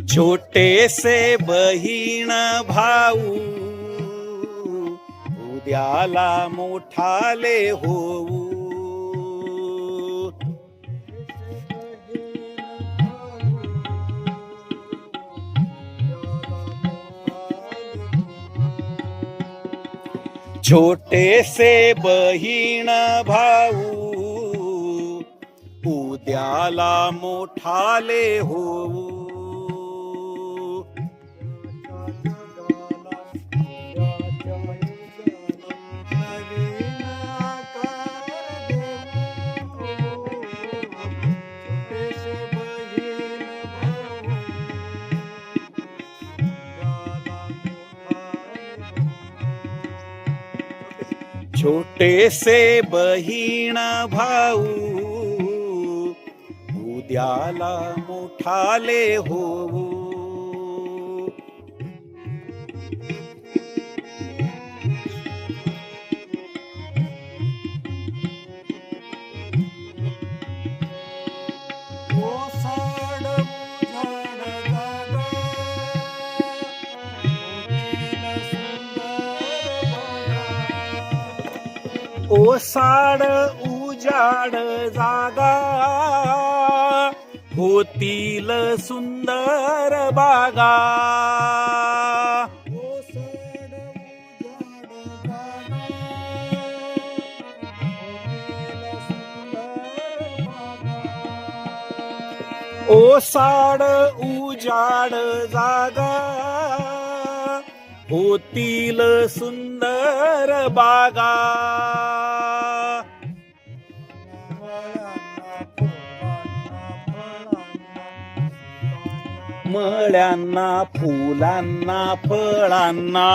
छोटे से बहीण भाऊ उद्याला मोठाले होऊ. छोटे से बहीण भाऊ उद्याला मोठाले होऊ. छोटे से बहीण भाऊ उद्याला मोठाले होऊ. ओसाड उजाड जागा होतील सुंदर बागा. ओसाड उजाड जागा होतील सुंदर बागा. मळ्यांना फुलांना फळांना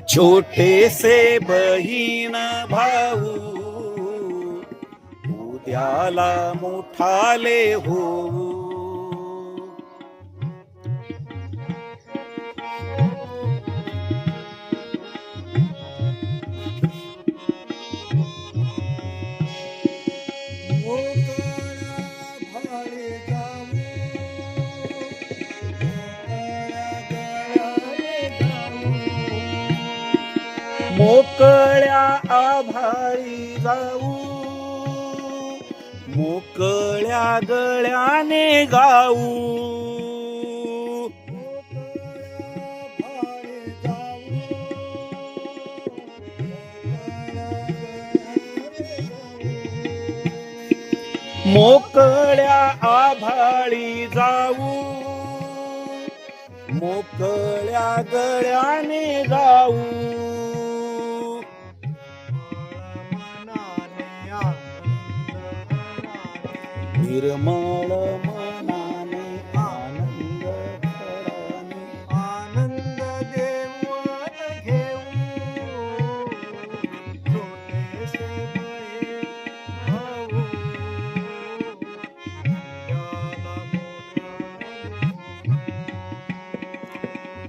छोटे से बहीण भाऊ उद्याला मोठाले होऊ. मोकळ्या आभाळी जाऊ मोकळ्या गळ्याने गाऊ. मोकळ्या आभाळी जाऊ मोकळ्या गळ्याने गाऊ. निर्मळ मनाने आनंद खराने आनंद देऊन घेऊ.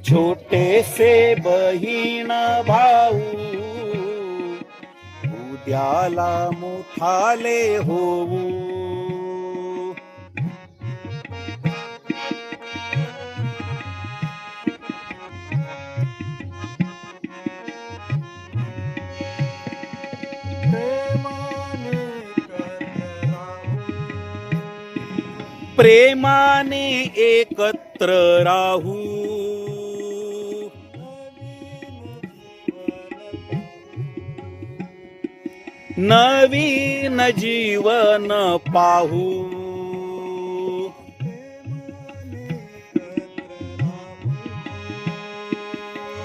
छोटे से बहीण भाऊ उद्याला मोठाले होऊ. प्रेमाने एकत्र राहू नवीन जीवन पाहू.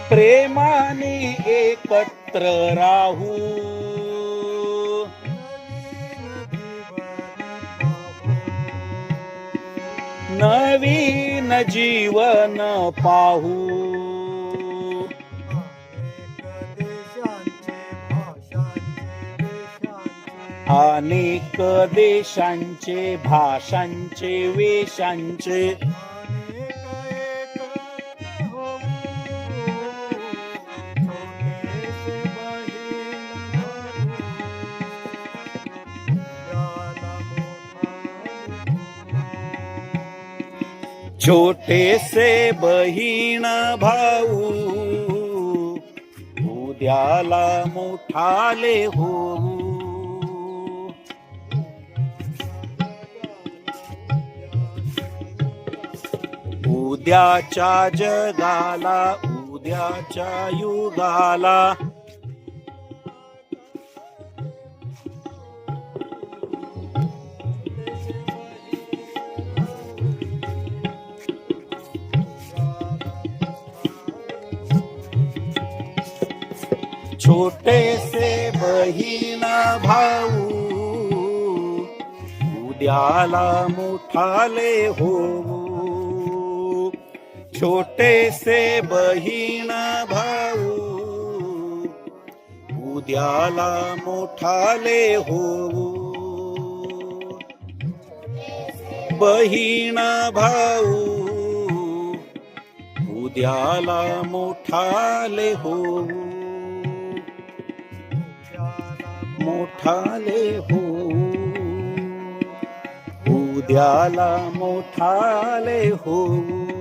प्रेमाने एकत्र राहू नवीन जीवन पाहू. अनेक देशांचे भाषांचे वेशांचे छोटे से बहीण भाऊ उद्याला मोठाले होऊ उद्याच्या जगाला उद्याच्या युगाला छोटे से बहीण भाऊ उद्याला मोठाले होऊ छोटे से बहीण भाऊ उद्याला मोठाले होऊ बहीण भाऊ उद्याला मोठाले होऊ मोठाले होऊ उद्याला मोठाले होऊ